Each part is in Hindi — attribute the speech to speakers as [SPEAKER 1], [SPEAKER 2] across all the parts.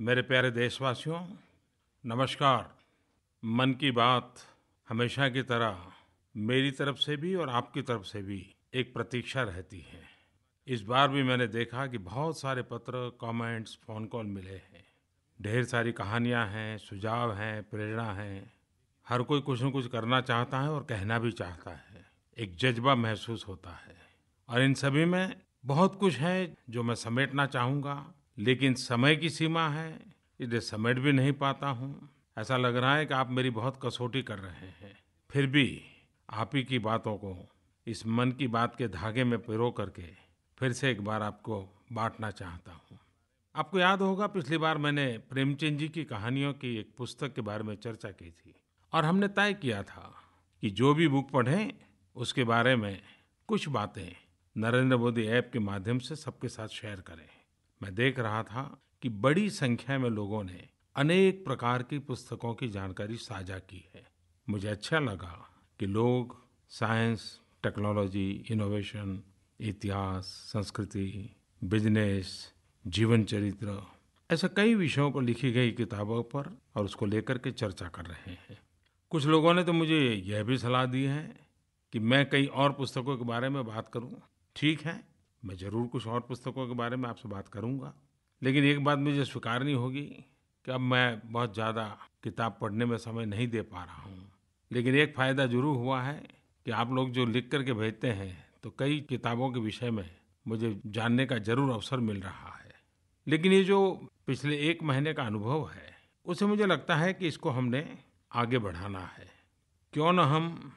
[SPEAKER 1] मेरे प्यारे देशवासियों, नमस्कार। मन की बात हमेशा की तरह मेरी तरफ से भी और आपकी तरफ से भी एक प्रतीक्षा रहती है। इस बार भी मैंने देखा कि बहुत सारे पत्र, कमेंट्स, फ़ोन कॉल मिले हैं। ढेर सारी कहानियां हैं, सुझाव हैं, प्रेरणा है। हर कोई कुछ न कुछ करना चाहता है और कहना भी चाहता है। एक जज्बा महसूस होता है और इन सभी में बहुत कुछ है जो मैं समेटना चाहूँगा, लेकिन समय की सीमा है, इसलिए समेट भी नहीं पाता हूँ। ऐसा लग रहा है कि आप मेरी बहुत कसौटी कर रहे हैं। फिर भी आप ही की बातों को इस मन की बात के धागे में पिरो करके फिर से एक बार आपको बांटना चाहता हूँ। आपको याद होगा पिछली बार मैंने प्रेमचंद जी की कहानियों की एक पुस्तक के बारे में चर्चा की थी और हमने तय किया था कि जो भी बुक पढ़ें उसके बारे में कुछ बातें नरेंद्र मोदी ऐप के माध्यम से सबके साथ शेयर करें। मैं देख रहा था कि बड़ी संख्या में लोगों ने अनेक प्रकार की पुस्तकों की जानकारी साझा की है। मुझे अच्छा लगा कि लोग साइंस, टेक्नोलॉजी, इनोवेशन, इतिहास, संस्कृति, बिजनेस, जीवन चरित्र, ऐसे कई विषयों पर लिखी गई किताबों पर और उसको लेकर के चर्चा कर रहे हैं। कुछ लोगों ने तो मुझे यह भी सलाह दी है कि मैं कई और पुस्तकों के बारे में बात करूं। ठीक है, मैं ज़रूर कुछ और पुस्तकों के बारे में आपसे बात करूंगा, लेकिन एक बात मुझे स्वीकारनी होगी कि अब मैं बहुत ज़्यादा किताब पढ़ने में समय नहीं दे पा रहा हूँ। लेकिन एक फ़ायदा ज़रूर हुआ है कि आप लोग जो लिख करके भेजते हैं तो कई किताबों के विषय में मुझे जानने का ज़रूर अवसर मिल रहा है। लेकिन ये जो पिछले 1 महीने का अनुभव है, उससे मुझे लगता है कि इसको हमने आगे बढ़ाना है। क्यों न हम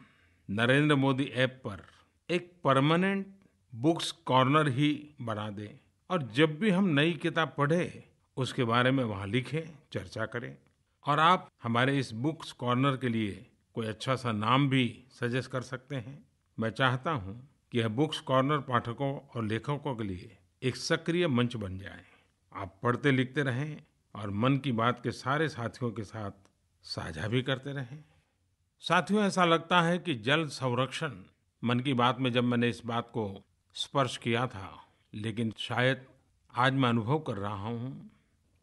[SPEAKER 1] नरेंद्र मोदी ऐप पर एक परमानेंट बुक्स कॉर्नर ही बना दें और जब भी हम नई किताब पढ़ें उसके बारे में वहाँ लिखें, चर्चा करें। और आप हमारे इस बुक्स कॉर्नर के लिए कोई अच्छा सा नाम भी सजेस्ट कर सकते हैं। मैं चाहता हूँ कि यह बुक्स कॉर्नर पाठकों और लेखकों के लिए एक सक्रिय मंच बन जाए। आप पढ़ते लिखते रहें और मन की बात के सारे साथियों के साथ साझा भी करते रहें। साथियों, ऐसा लगता है कि जल संरक्षण, मन की बात में जब मैंने इस बात को स्पर्श किया था, लेकिन शायद आज मैं अनुभव कर रहा हूँ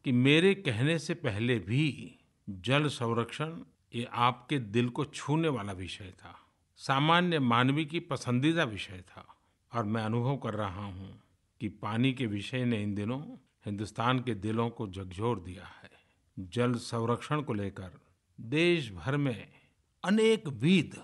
[SPEAKER 1] कि मेरे कहने से पहले भी जल संरक्षण ये आपके दिल को छूने वाला विषय था, सामान्य मानवी की पसंदीदा विषय था। और मैं अनुभव कर रहा हूँ कि पानी के विषय ने इन दिनों हिंदुस्तान के दिलों को झकझोर दिया है। जल संरक्षण को लेकर देश भर में अनेक विध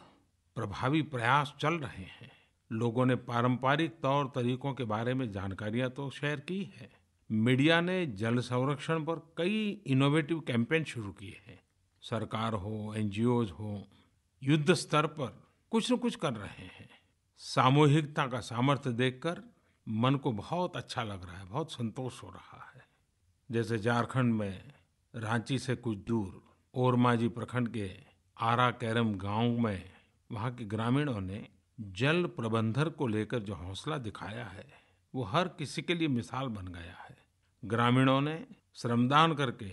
[SPEAKER 1] प्रभावी प्रयास चल रहे हैं। लोगों ने पारंपरिक तौर तरीकों के बारे में जानकारियां तो शेयर की है। मीडिया ने जल संरक्षण पर कई इनोवेटिव कैंपेन शुरू किए हैं। सरकार हो, एनजीओज हो, युद्ध स्तर पर कुछ न कुछ कर रहे हैं। सामूहिकता का सामर्थ्य देखकर मन को बहुत अच्छा लग रहा है, बहुत संतोष हो रहा है। जैसे झारखंड में रांची से कुछ दूर ओरमांझी प्रखंड के आरा कैरम गांव में वहाँ के ग्रामीणों ने जल प्रबंधन को लेकर जो हौसला दिखाया है वो हर किसी के लिए मिसाल बन गया है। ग्रामीणों ने श्रमदान करके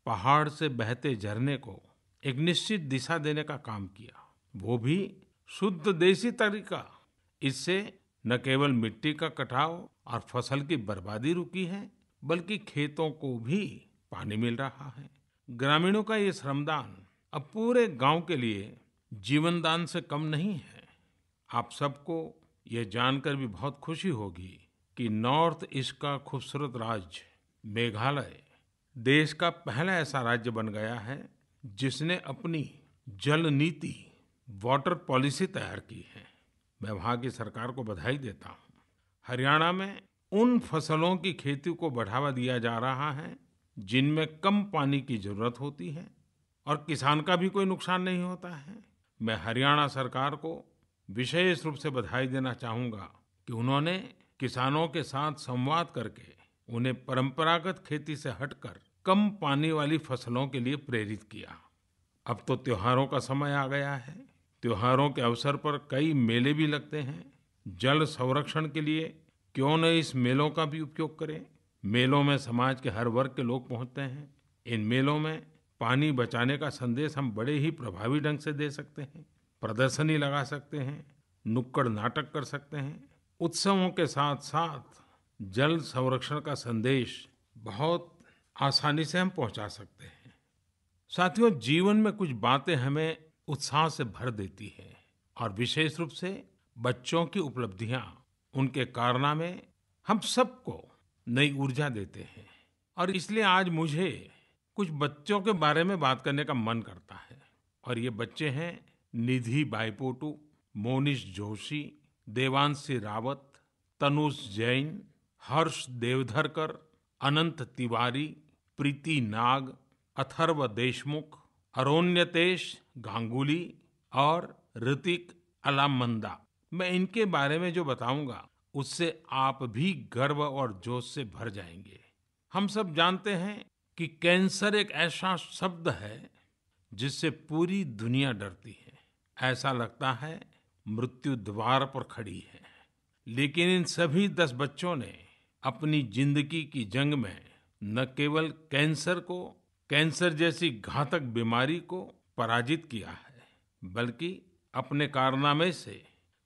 [SPEAKER 1] पहाड़ से बहते झरने को एक निश्चित दिशा देने का काम किया, वो भी शुद्ध देसी तरीका। इससे न केवल मिट्टी का कटाव और फसल की बर्बादी रुकी है, बल्कि खेतों को भी पानी मिल रहा है। ग्रामीणों का ये श्रमदान अब पूरे गांव के लिए जीवन दान से कम नहीं है। आप सबको ये जानकर भी बहुत खुशी होगी कि नॉर्थ ईस्ट का खूबसूरत राज्य मेघालय देश का पहला ऐसा राज्य बन गया है जिसने अपनी जल नीति, वाटर पॉलिसी तैयार की है। मैं वहाँ की सरकार को बधाई देता हूँ। हरियाणा में उन फसलों की खेती को बढ़ावा दिया जा रहा है जिनमें कम पानी की जरूरत होती है और किसान का भी कोई नुकसान नहीं होता है। मैं हरियाणा सरकार को विशेष रूप से बधाई देना चाहूँगा कि उन्होंने किसानों के साथ संवाद करके उन्हें परंपरागत खेती से हटकर कम पानी वाली फसलों के लिए प्रेरित किया। अब तो त्योहारों का समय आ गया है। त्योहारों के अवसर पर कई मेले भी लगते हैं। जल संरक्षण के लिए क्यों न इस मेलों का भी उपयोग करें। मेलों में समाज के हर वर्ग के लोग पहुंचते हैं। इन मेलों में पानी बचाने का संदेश हम बड़े ही प्रभावी ढंग से दे सकते हैं। प्रदर्शनी लगा सकते हैं, नुक्कड़ नाटक कर सकते हैं। उत्सवों के साथ साथ जल संरक्षण का संदेश बहुत आसानी से हम पहुंचा सकते हैं। साथियों, जीवन में कुछ बातें हमें उत्साह से भर देती हैं और विशेष रूप से बच्चों की उपलब्धियां, उनके कारनामे हम सबको नई ऊर्जा देते हैं। और इसलिए आज मुझे कुछ बच्चों के बारे में बात करने का मन करता है। और ये बच्चे हैं निधि बाईपोटु, मोनिश जोशी, देवांशी रावत, तनुष जैन, हर्ष देवधरकर, अनंत तिवारी, प्रीति नाग, अथर्व देशमुख, अरोन्यतेश गांगुली और ऋतिक अलामंदा। मैं इनके बारे में जो बताऊंगा उससे आप भी गर्व और जोश से भर जाएंगे। हम सब जानते हैं कि कैंसर एक ऐसा शब्द है जिससे पूरी दुनिया डरती है। ऐसा लगता है मृत्यु द्वार पर खड़ी है। लेकिन इन सभी 10 बच्चों ने अपनी जिंदगी की जंग में न केवल कैंसर को, कैंसर जैसी घातक बीमारी को पराजित किया है, बल्कि अपने कारनामे से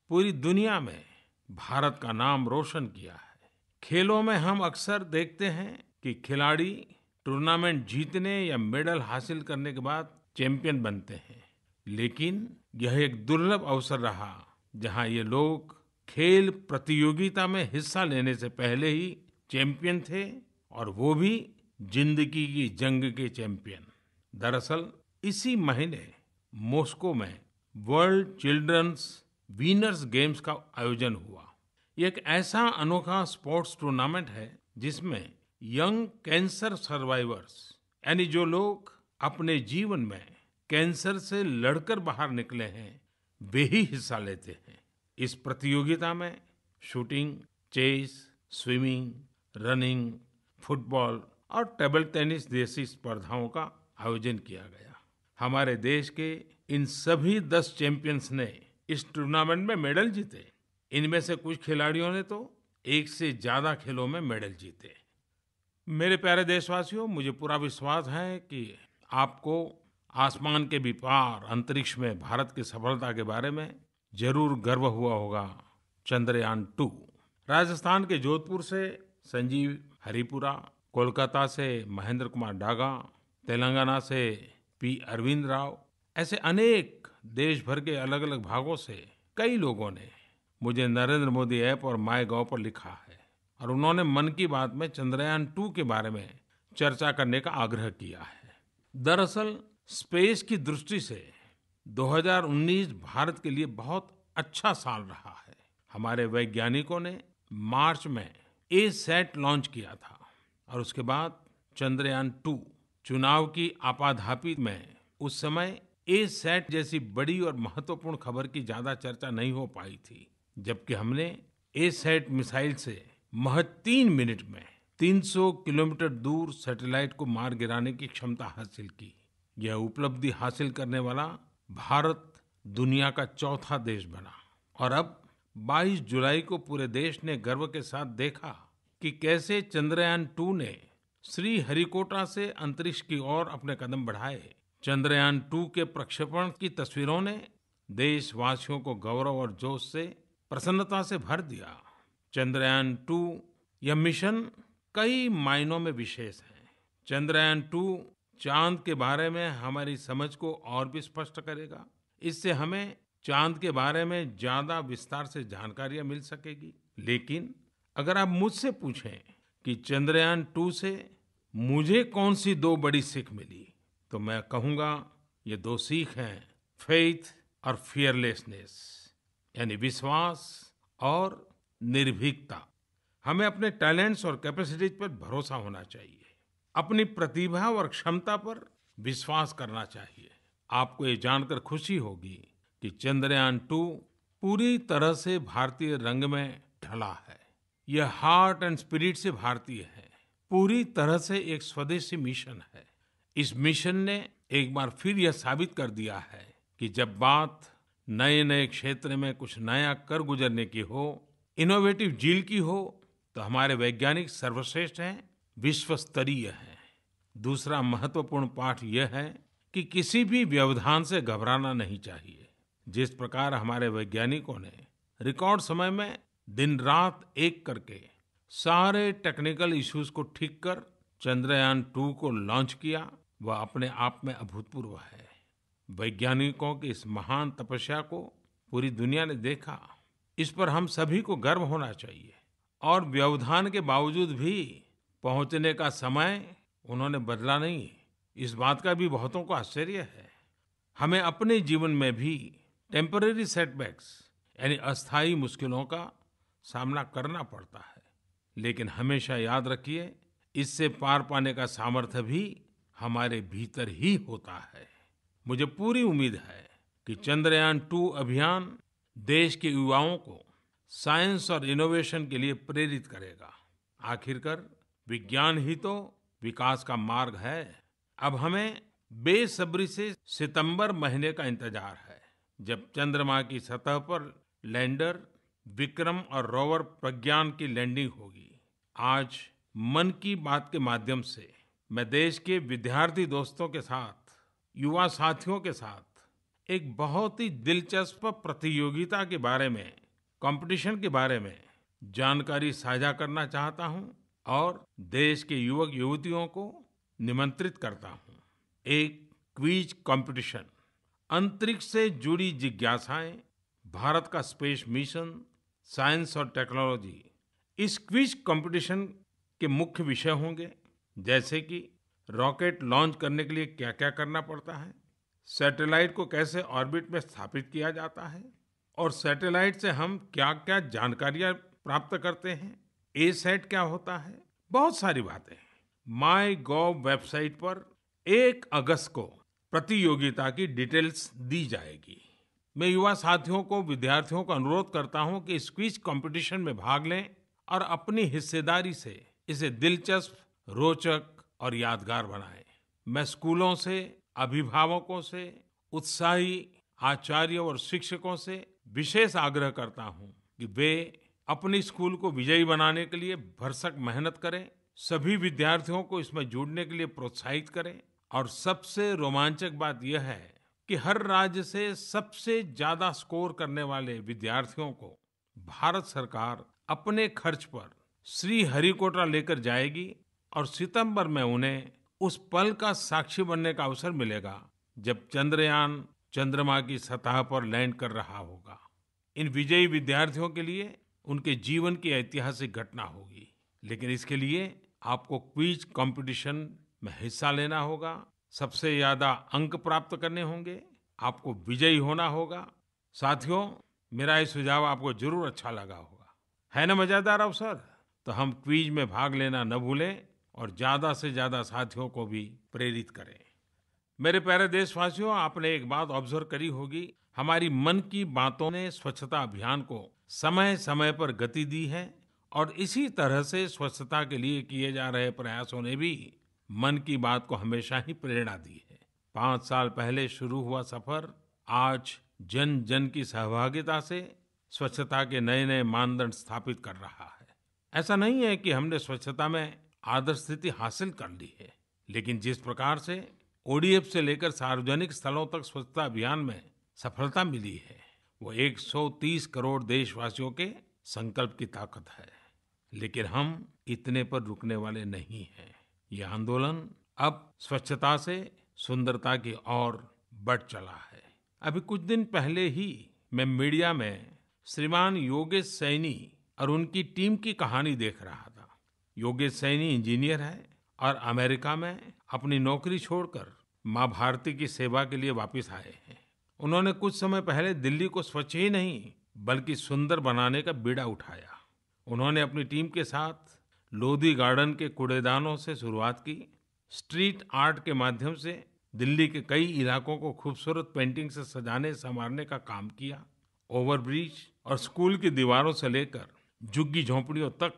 [SPEAKER 1] पूरी दुनिया में भारत का नाम रोशन किया है। खेलों में हम अक्सर देखते हैं कि खिलाड़ी टूर्नामेंट जीतने या मेडल हासिल करने के बाद चैंपियन बनते हैं। लेकिन यह एक दुर्लभ अवसर रहा जहां ये लोग खेल प्रतियोगिता में हिस्सा लेने से पहले ही चैंपियन थे, और वो भी जिंदगी की जंग के चैंपियन। दरअसल इसी महीने मॉस्को में वर्ल्ड चिल्ड्रंस विनर्स गेम्स का आयोजन हुआ। ये एक ऐसा अनोखा स्पोर्ट्स टूर्नामेंट है जिसमें यंग कैंसर सर्वाइवर्स, यानी जो लोग अपने जीवन में कैंसर से लड़कर बाहर निकले हैं, वे ही हिस्सा लेते हैं। इस प्रतियोगिता में shooting, chess, swimming, running, football और टेबल टेनिस जैसी स्पर्धाओं का आयोजन किया गया। हमारे देश के इन सभी 10 चैंपियंस ने इस टूर्नामेंट में मेडल जीते। इनमें से कुछ खिलाड़ियों ने तो एक से ज्यादा खेलों में मेडल जीते। मेरे प्यारे देशवासियों, मुझे पूरा विश्वास है कि आपको आसमान के भी पार अंतरिक्ष में भारत की सफलता के बारे में जरूर गर्व हुआ होगा। चंद्रयान-2 राजस्थान के जोधपुर से संजीव हरिपुरा, कोलकाता से महेंद्र कुमार डागा, तेलंगाना से पी अरविंद राव, ऐसे अनेक देश भर के अलग अलग भागों से कई लोगों ने मुझे नरेंद्र मोदी ऐप और माय गॉव पर लिखा है और उन्होंने मन की बात में चंद्रयान-2 के बारे में चर्चा करने का आग्रह किया है। दरअसल स्पेस की दृष्टि से 2019 भारत के लिए बहुत अच्छा साल रहा है। हमारे वैज्ञानिकों ने मार्च में ए-सैट लॉन्च किया था और उसके बाद चंद्रयान-2 चुनाव की आपाधापी में उस समय ए-सैट जैसी बड़ी और महत्वपूर्ण खबर की ज्यादा चर्चा नहीं हो पाई थी, जबकि हमने ए-सैट मिसाइल से महज 3 मिनट में 300 किलोमीटर दूर सैटेलाइट को मार गिराने की क्षमता हासिल की। यह उपलब्धि हासिल करने वाला भारत दुनिया का चौथा देश बना। और अब 22 जुलाई को पूरे देश ने गर्व के साथ देखा कि कैसे चंद्रयान-2 ने श्रीहरिकोटा से अंतरिक्ष की ओर अपने कदम बढ़ाए। चंद्रयान-2 के प्रक्षेपण की तस्वीरों ने देशवासियों को गौरव और जोश से, प्रसन्नता से भर दिया। चंद्रयान-2 यह मिशन कई मायनों में विशेष है। चंद्रयान-2 चांद के बारे में हमारी समझ को और भी स्पष्ट करेगा। इससे हमें चांद के बारे में ज्यादा विस्तार से जानकारियां मिल सकेगी। लेकिन अगर आप मुझसे पूछें कि चंद्रयान-2 से मुझे कौन सी 2 बड़ी सीख मिली, तो मैं कहूंगा ये 2 सीख हैं, फेथ और फियरलेसनेस, यानी विश्वास और निर्भीकता। हमें अपने टैलेंट्स और कैपेसिटीज पर भरोसा होना चाहिए, अपनी प्रतिभा और क्षमता पर विश्वास करना चाहिए। आपको ये जानकर खुशी होगी कि चंद्रयान-2 पूरी तरह से भारतीय रंग में ढला है। यह हार्ट एंड स्पिरिट से भारतीय है, पूरी तरह से एक स्वदेशी मिशन है। इस मिशन ने एक बार फिर यह साबित कर दिया है कि जब बात नए नए क्षेत्र में कुछ नया कर गुजरने की हो, इनोवेटिव झील की हो, तो हमारे वैज्ञानिक सर्वश्रेष्ठ हैं, विश्व स्तरीय हैं। दूसरा महत्वपूर्ण पाठ यह है कि किसी भी व्यवधान से घबराना नहीं चाहिए। जिस प्रकार हमारे वैज्ञानिकों ने रिकॉर्ड समय में दिन रात एक करके सारे टेक्निकल इश्यूज को ठीक कर चंद्रयान-2 को लॉन्च किया, वह अपने आप में अभूतपूर्व है। वैज्ञानिकों की इस महान तपस्या को पूरी दुनिया ने देखा। इस पर हम सभी को गर्व होना चाहिए। और व्यवधान के बावजूद भी पहुंचने का समय उन्होंने बदला नहीं, इस बात का भी बहुतों को आश्चर्य है। हमें अपने जीवन में भी टेम्परेरी सेटबैक्स यानी अस्थायी मुश्किलों का सामना करना पड़ता है, लेकिन हमेशा याद रखिए, इससे पार पाने का सामर्थ्य भी हमारे भीतर ही होता है। मुझे पूरी उम्मीद है कि चंद्रयान-2 अभियान देश के युवाओं को साइंस और इनोवेशन के लिए प्रेरित करेगा। आखिरकार विज्ञान ही तो विकास का मार्ग है। अब हमें बेसब्री से सितंबर महीने का इंतजार है, जब चंद्रमा की सतह पर लैंडर विक्रम और रोवर प्रज्ञान की लैंडिंग होगी। आज मन की बात के माध्यम से मैं देश के विद्यार्थी दोस्तों के साथ, युवा साथियों के साथ एक बहुत ही दिलचस्प प्रतियोगिता के बारे में, कंपटीशन के बारे में जानकारी साझा करना चाहता हूं और देश के युवक युवतियों को निमंत्रित करता हूं। एक क्विज कंपटीशन, अंतरिक्ष से जुड़ी जिज्ञासाएं, भारत का स्पेस मिशन, साइंस और टेक्नोलॉजी। इस क्विज कंपटीशन के मुख्य विषय होंगे, जैसे कि रॉकेट लॉन्च करने के लिए क्या-क्या करना पड़ता है, सैटेलाइट को कैसे ऑर्बिट में स्थापित किया जाता है और सैटेलाइट से हम क्या-क्या जानकारियां प्राप्त करते हैं, एसैट क्या होता है, बहुत सारी बातें। माईगोव वेबसाइट पर 1 अगस्त को प्रतियोगिता की डिटेल्स दी जाएगी। मैं युवा साथियों को, विद्यार्थियों को अनुरोध करता हूं कि इस क्विज कंपटीशन में भाग लें और अपनी हिस्सेदारी से इसे दिलचस्प, रोचक और यादगार बनाएं। मैं स्कूलों से, अभिभावकों से, उत्साही आचार्य और शिक्षकों से विशेष आग्रह करता हूं कि वे अपनी स्कूल को विजयी बनाने के लिए भरसक मेहनत करें, सभी विद्यार्थियों को इसमें जुड़ने के लिए प्रोत्साहित करें। और सबसे रोमांचक बात यह है कि हर राज्य से सबसे ज्यादा स्कोर करने वाले विद्यार्थियों को भारत सरकार अपने खर्च पर श्रीहरिकोटा लेकर जाएगी और सितंबर में उन्हें उस पल का साक्षी बनने का अवसर मिलेगा जब चंद्रयान चंद्रमा की सतह पर लैंड कर रहा होगा। इन विजयी विद्यार्थियों के लिए उनके जीवन की ऐतिहासिक घटना होगी, लेकिन इसके लिए आपको क्विज कंपटीशन में हिस्सा लेना होगा, सबसे ज्यादा अंक प्राप्त करने होंगे, आपको विजयी होना होगा। साथियों, मेरा ये सुझाव आपको जरूर अच्छा लगा होगा, है ना मजेदार अवसर? तो हम क्विज में भाग लेना न भूलें और ज्यादा से ज्यादा साथियों को भी प्रेरित करें। मेरे प्यारे देशवासियों, आपने एक बात ऑब्जर्व करी होगी, हमारी मन की बातों ने स्वच्छता अभियान को समय समय पर गति दी है और इसी तरह से स्वच्छता के लिए किए जा रहे प्रयासों ने भी मन की बात को हमेशा ही प्रेरणा दी है। 5 साल पहले शुरू हुआ सफर आज जन जन की सहभागिता से स्वच्छता के नए नए मानदंड स्थापित कर रहा है। ऐसा नहीं है कि हमने स्वच्छता में आदर्श स्थिति हासिल कर ली है, लेकिन जिस प्रकार से ओडीएफ से लेकर सार्वजनिक स्थलों तक स्वच्छता अभियान में सफलता मिली है, वो 130 करोड़ देशवासियों के संकल्प की ताकत है। लेकिन हम इतने पर रुकने वाले नहीं हैं। ये आंदोलन अब स्वच्छता से सुंदरता की ओर बढ़ चला है। अभी कुछ दिन पहले ही मैं मीडिया में श्रीमान योगेश सैनी और उनकी टीम की कहानी देख रहा था। योगेश सैनी इंजीनियर है और अमेरिका में अपनी नौकरी छोड़कर माँ भारती की सेवा के लिए वापस आए हैं। उन्होंने कुछ समय पहले दिल्ली को स्वच्छ ही नहीं बल्कि सुंदर बनाने का बीड़ा उठाया। उन्होंने अपनी टीम के साथ लोधी गार्डन के कूड़ेदानों से शुरुआत की, स्ट्रीट आर्ट के माध्यम से दिल्ली के कई इलाकों को खूबसूरत पेंटिंग से सजाने संवारने का काम किया। ओवरब्रिज और स्कूल की दीवारों से लेकर झुग्गी झोंपड़ियों तक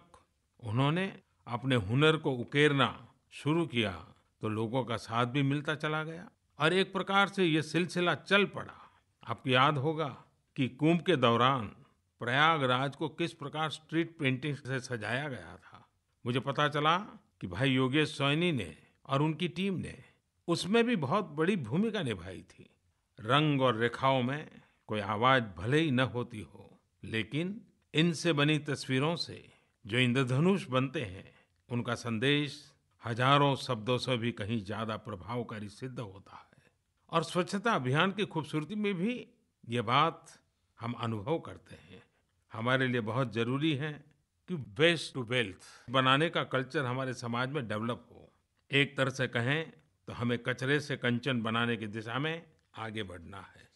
[SPEAKER 1] उन्होंने अपने हुनर को उकेरना शुरू किया, तो लोगों का साथ भी मिलता चला गया और एक प्रकार से ये सिलसिला चल पड़ा। आपको याद होगा कि कुंभ के दौरान प्रयागराज को किस प्रकार स्ट्रीट पेंटिंग से सजाया गया था। मुझे पता चला कि भाई योगेश सैनी ने और उनकी टीम ने उसमें भी बहुत बड़ी भूमिका निभाई थी। रंग और रेखाओं में कोई आवाज भले ही न होती हो, लेकिन इनसे बनी तस्वीरों से जो इंद्रधनुष बनते हैं, उनका संदेश हजारों शब्दों से भी कहीं ज्यादा प्रभावकारी सिद्ध होता है। और स्वच्छता अभियान की खूबसूरती में भी ये बात हम अनुभव करते हैं। हमारे लिए बहुत जरूरी है कि वेस्ट टू वेल्थ बनाने का कल्चर हमारे समाज में डेवलप हो। एक तरह से कहें तो हमें कचरे से कंचन बनाने की दिशा में आगे बढ़ना है।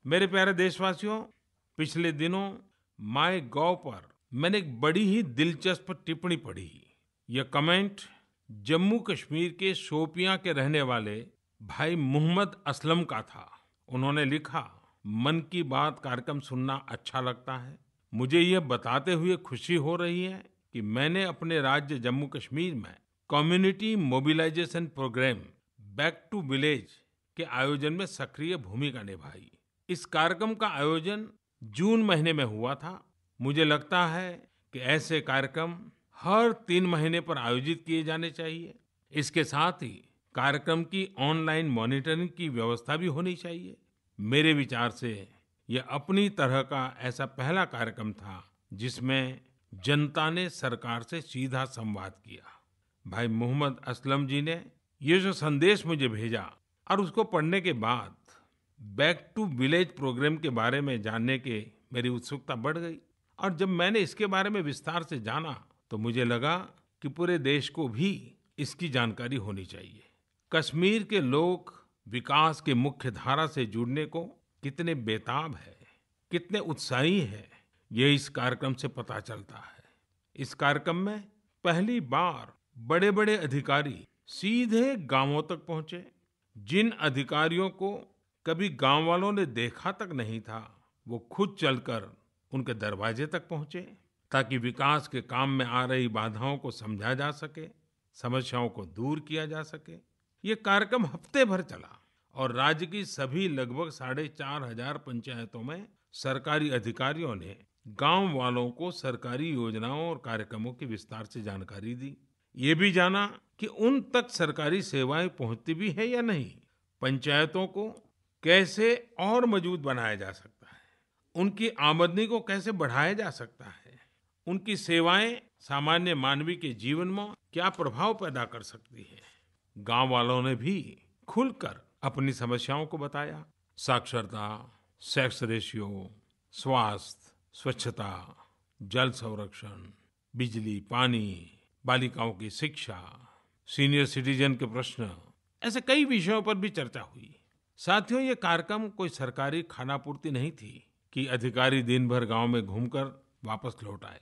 [SPEAKER 1] मेरे प्यारे देशवासियों, पिछले दिनों माय गॉव पर मैंने एक बड़ी ही दिलचस्प टिप्पणी पढ़ी। यह कमेंट जम्मू कश्मीर के शोपियां के रहने वाले भाई मोहम्मद असलम का था। उन्होंने लिखा, मन की बात कार्यक्रम सुनना अच्छा लगता है। मुझे यह बताते हुए खुशी हो रही है कि मैंने अपने राज्य जम्मू कश्मीर में community mobilisation programme back to village के आयोजन में सक्रिय भूमिका निभाई। इस कार्यक्रम का आयोजन जून महीने में हुआ था। मुझे लगता है कि ऐसे कार्यक्रम हर 3 महीने पर आयोजित किए जाने चाहिए। इसके साथ ही कार्यक्रम की ऑनलाइन मॉनिटरिंग की व्यवस्था भी होनी चाहिए। मेरे विचार से यह अपनी तरह का ऐसा पहला कार्यक्रम था जिसमें जनता ने सरकार से सीधा संवाद किया। भाई मोहम्मद असलम जी ने ये जो संदेश मुझे भेजा और उसको पढ़ने के बाद बैक टू विलेज प्रोग्राम के बारे में जानने के मेरी उत्सुकता बढ़ गई। और जब मैंने इसके बारे में विस्तार से जाना तो मुझे लगा कि पूरे देश को भी इसकी जानकारी होनी चाहिए। कश्मीर के लोग विकास के मुख्य धारा से जुड़ने को कितने बेताब है, कितने उत्साही है, ये इस कार्यक्रम से पता चलता है। इस कार्यक्रम में पहली बार बड़े-बड़े अधिकारी सीधे गांवों तक पहुंचे। जिन अधिकारियों को कभी गांव वालों ने देखा तक नहीं था, वो खुद चलकर उनके दरवाजे तक पहुंचे ताकि विकास के काम में आ रही बाधाओं को समझा जा सके, समस्याओं को दूर किया जा सके। ये कार्यक्रम हफ्ते भर चला और राज्य की सभी लगभग 4,500 पंचायतों में सरकारी अधिकारियों ने गांव वालों को सरकारी योजनाओं और कार्यक्रमों की विस्तार से जानकारी दी। ये भी जाना कि उन तक सरकारी सेवाएं पहुंचती भी है या नहीं, पंचायतों को कैसे और मजबूत बनाया जा सकता है, उनकी आमदनी को कैसे बढ़ाया जा सकता है, उनकी सेवाएं सामान्य मानवी के जीवन में क्या प्रभाव पैदा कर सकती है। गांव वालों ने भी खुलकर अपनी समस्याओं को बताया। साक्षरता, सेक्स रेशियो, स्वास्थ्य, स्वच्छता, जल संरक्षण, बिजली, पानी, बालिकाओं की शिक्षा, सीनियर सिटीजन के प्रश्न, ऐसे कई विषयों पर भी चर्चा हुई। साथियों, ये कार्यक्रम कोई सरकारी खानापूर्ति नहीं थी कि अधिकारी दिन भर गांव में घूमकर वापस लौट आए।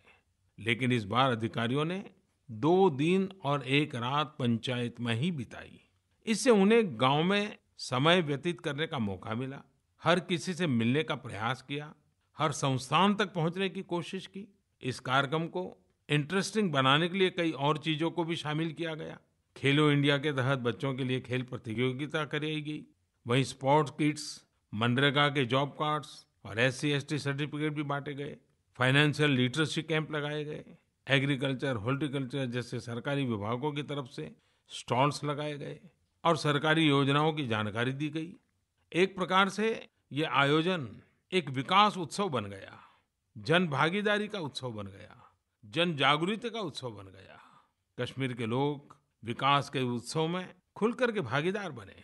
[SPEAKER 1] लेकिन इस बार अधिकारियों ने 2 दिन और 1 रात पंचायत में ही बिताई। इससे उन्हें गांव में समय व्यतीत करने का मौका मिला, हर किसी से मिलने का प्रयास किया, हर संस्थान तक पहुंचने की कोशिश की। इस कार्यक्रम को इंटरेस्टिंग बनाने के लिए कई और चीजों को भी शामिल किया गया। खेलो इंडिया के तहत बच्चों के लिए खेल प्रतियोगिता कराई गई। वहीं स्पोर्ट्स किट्स, मनरेगा के जॉब कार्ड्स और SC/ST सर्टिफिकेट भी बांटे गए। फाइनेंशियल लिटरेसी कैंप लगाए गए। एग्रीकल्चर, हॉर्टिकल्चर जैसे सरकारी विभागों की तरफ से स्टॉल्स लगाए गए और सरकारी योजनाओं की जानकारी दी गई। एक प्रकार से ये आयोजन एक विकास उत्सव बन गया, जन भागीदारी का उत्सव बन गया, जन जागृति का उत्सव बन गया। कश्मीर के लोग विकास के उत्सव में खुलकर के भागीदार बने।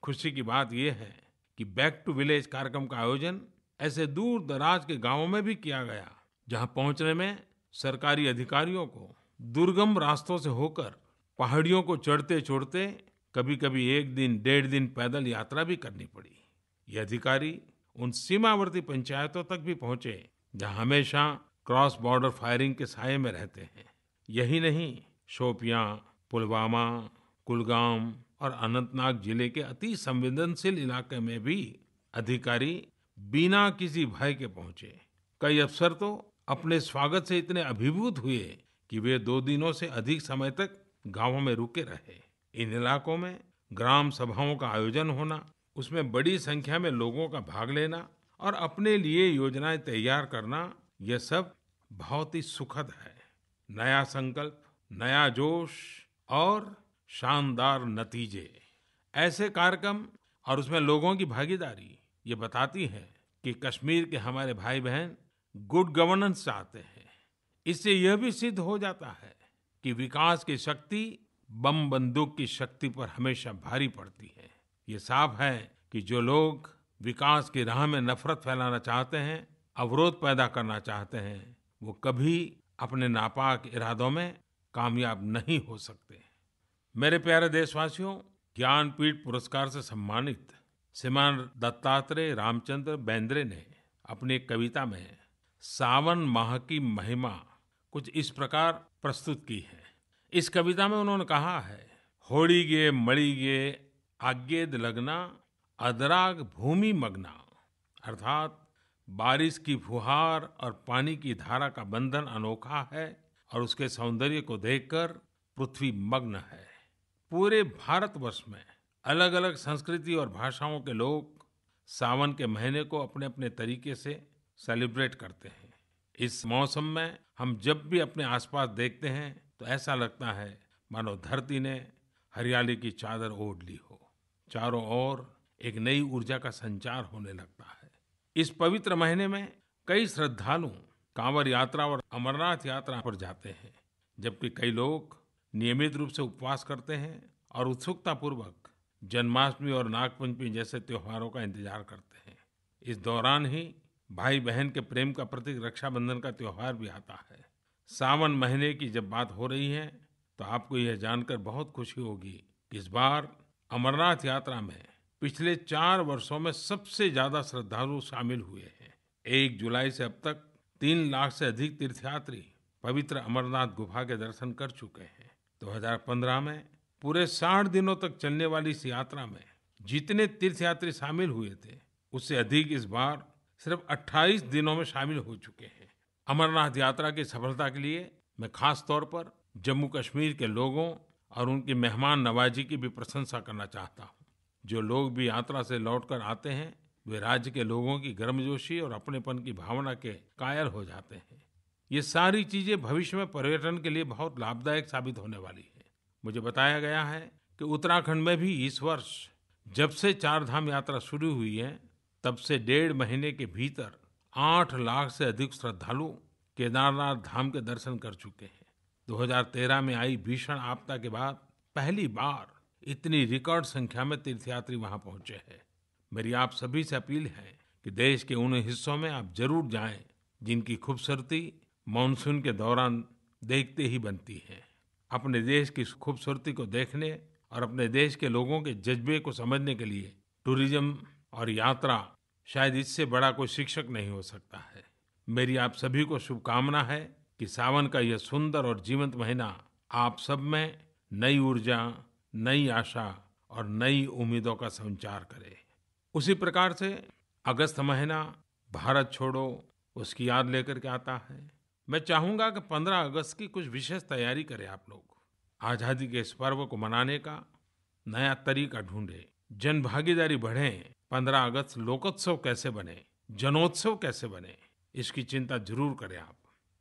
[SPEAKER 1] खुशी की बात यह है कि बैक टू विलेज कार्यक्रम का आयोजन ऐसे दूर दराज के गांवों में भी किया गया, जहां पहुंचने में सरकारी अधिकारियों को दुर्गम रास्तों से होकर पहाड़ियों को चढ़ते-चढ़ते कभी-कभी 1 दिन, 1.5 दिन पैदल यात्रा भी करनी पड़ी। ये अधिकारी उन सीमावर्ती पंचायतों तक भी पहुंचे जहां हमेशा क्रॉस बॉर्डर फायरिंग के साये में रहते हैं। यही नहीं, शोपियां, पुलवामा, कुलगाम और अनंतनाग जिले के अति संवेदनशील इलाके में भी अधिकारी बिना किसी भय के पहुंचे। कई अफसर तो अपने स्वागत से इतने अभिभूत हुए कि वे 2 दिनों से अधिक समय तक गांवों में रुके रहे। इन इलाकों में ग्राम सभाओं का आयोजन होना, उसमें बड़ी संख्या में लोगों का भाग लेना और अपने लिए योजनाएं तैयार करना, यह सब बहुत ही सुखद है। नया संकल्प, नया जोश और शानदार नतीजे। ऐसे कार्यक्रम और उसमें लोगों की भागीदारी ये बताती है कि कश्मीर के हमारे भाई बहन गुड गवर्नेंस चाहते हैं। इससे यह भी सिद्ध हो जाता है कि विकास की शक्ति बम बंदूक की शक्ति पर हमेशा भारी पड़ती है। ये साफ है कि जो लोग विकास की राह में नफरत फैलाना चाहते हैं, अवरोध पैदा करना चाहते हैं, वो कभी अपने नापाक इरादों में कामयाब नहीं हो सकते। मेरे प्यारे देशवासियों, ज्ञानपीठ पुरस्कार से सम्मानित श्रीमान दत्तात्रेय रामचंद्र बेंद्रे ने अपनी एक कविता में सावन माह की महिमा कुछ इस प्रकार प्रस्तुत की है। इस कविता में उन्होंने कहा है, होळिगे मळिगे आग्येद लगना अदराग भूमि मगना, अर्थात बारिश की फुहार और पानी की धारा का बंधन अनोखा है और उसके सौंदर्य को देखकर पृथ्वी मग्न है। पूरे भारतवर्ष में अलग अलग संस्कृति और भाषाओं के लोग सावन के महीने को अपने अपने तरीके से सेलिब्रेट करते हैं। इस मौसम में हम जब भी अपने आसपास देखते हैं तो ऐसा लगता है मानो धरती ने हरियाली की चादर ओढ़ ली हो। चारों ओर एक नई ऊर्जा का संचार होने लगता है। इस पवित्र महीने में कई श्रद्धालु कांवड़ यात्रा और अमरनाथ यात्रा पर जाते हैं, जबकि कई लोग नियमित रूप से उपवास करते हैं और उत्सुकता पूर्वक जन्माष्टमी और नागपंचमी जैसे त्योहारों का इंतजार करते हैं। इस दौरान ही भाई बहन के प्रेम का प्रतीक रक्षाबंधन का त्योहार भी आता है। सावन महीने की जब बात हो रही है तो आपको यह जानकर बहुत खुशी होगी कि इस बार अमरनाथ यात्रा में पिछले 4 वर्षों में सबसे ज्यादा श्रद्धालु शामिल हुए हैं। 1 जुलाई से अब तक 3 लाख से अधिक तीर्थयात्री पवित्र अमरनाथ गुफा के दर्शन कर चुके हैं। 2015 में पूरे 60 दिनों तक चलने वाली इस यात्रा में जितने तीर्थयात्री शामिल हुए थे, उससे अधिक इस बार सिर्फ 28 दिनों में शामिल हो चुके हैं। अमरनाथ यात्रा की सफलता के लिए मैं खास तौर पर जम्मू कश्मीर के लोगों और उनकी मेहमान नवाजी की भी प्रशंसा करना चाहता हूँ। जो लोग भी यात्रा से लौटकर आते हैं, वे राज्य के लोगों की गर्मजोशी और अपनेपन की भावना के कायल हो जाते हैं। ये सारी चीजें भविष्य में पर्यटन के लिए बहुत लाभदायक साबित होने वाली है। मुझे बताया गया है कि उत्तराखंड में भी इस वर्ष जब से 4 धाम यात्रा शुरू हुई है, तब से 1.5 महीने के भीतर 8 लाख से अधिक श्रद्धालु केदारनाथ धाम के दर्शन कर चुके हैं। 2013 में आई भीषण आपदा के बाद पहली बार इतनी रिकॉर्ड संख्या में तीर्थयात्री वहां पहुंचे हैं। मेरी आप सभी से अपील है कि देश के उन हिस्सों में आप जरूर जाएं जिनकी खूबसूरती मानसून के दौरान देखते ही बनती है। अपने देश की खूबसूरती को देखने और अपने देश के लोगों के जज्बे को समझने के लिए टूरिज्म और यात्रा शायद इससे बड़ा कोई शिक्षक नहीं हो सकता है। मेरी आप सभी को शुभकामना है कि सावन का यह सुंदर और जीवंत महीना आप सब में नई ऊर्जा, नई आशा और नई उम्मीदों का संचार करे। उसी प्रकार से अगस्त महीना भारत छोड़ो उसकी याद लेकर के आता है। मैं चाहूंगा कि 15 अगस्त की कुछ विशेष तैयारी करें आप लोग। आजादी के इस पर्व को मनाने का नया तरीका ढूंढे, जन भागीदारी बढ़े। 15 अगस्त लोकोत्सव कैसे बने, जनोत्सव कैसे बने, इसकी चिंता जरूर करें आप।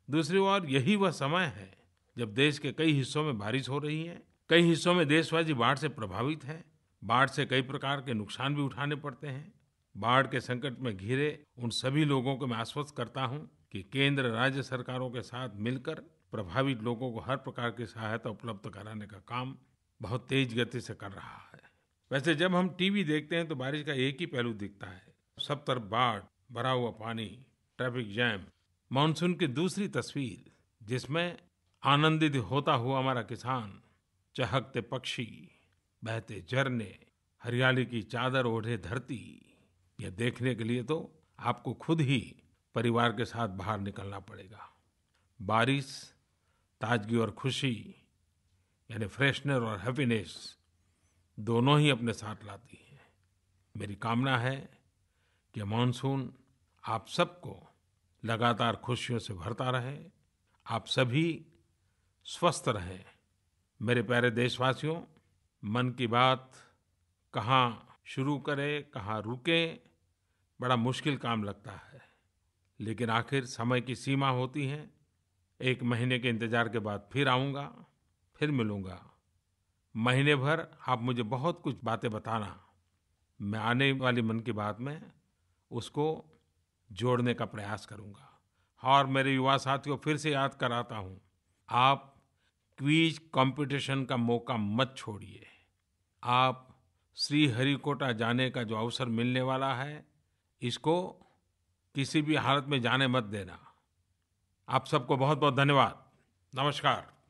[SPEAKER 1] दूसरी ओर यही वह समय है जब देश के कई हिस्सों में बारिश हो रही है। कई हिस्सों में देशवासी बाढ़ से प्रभावित है। बाढ़ से कई प्रकार के नुकसान भी उठाने पड़ते हैं। बाढ़ के संकट में घिरे उन सभी लोगों को मैं आश्वस्त करता हूं कि केंद्र राज्य सरकारों के साथ मिलकर प्रभावित लोगों को हर प्रकार की सहायता उपलब्ध कराने का काम बहुत तेज गति से कर रहा है। वैसे जब हम टीवी देखते हैं तो बारिश का एक ही पहलू दिखता है, सब तरफ बाढ़, भरा हुआ पानी, ट्रैफिक जैम। मानसून की दूसरी तस्वीर जिसमें आनंदित होता हुआ हमारा किसान, चहकते पक्षी, बहते झरने, हरियाली की चादर ओढ़े धरती, यह देखने के लिए तो आपको खुद ही परिवार के साथ बाहर निकलना पड़ेगा। बारिश ताजगी और खुशी यानी फ्रेशनर और हैप्पीनेस दोनों ही अपने साथ लाती है। मेरी कामना है कि मानसून आप सबको लगातार खुशियों से भरता रहे, आप सभी स्वस्थ रहें। मेरे प्यारे देशवासियों, मन की बात कहाँ शुरू करें, कहाँ रुकें, बड़ा मुश्किल काम लगता है, लेकिन आखिर समय की सीमा होती है। 1 महीने के इंतजार के बाद फिर आऊँगा, फिर मिलूँगा। महीने भर आप मुझे बहुत कुछ बातें बताना, मैं आने वाली मन की बात में उसको जोड़ने का प्रयास करूँगा। और मेरे युवा साथियों, फिर से याद कराता हूँ, आप क्विज कंपटीशन का मौका मत छोड़िए। आप श्रीहरिकोटा जाने का जो अवसर मिलने वाला है, इसको किसी भी हालत में जाने मत देना। आप सबको बहुत बहुत धन्यवाद। नमस्कार।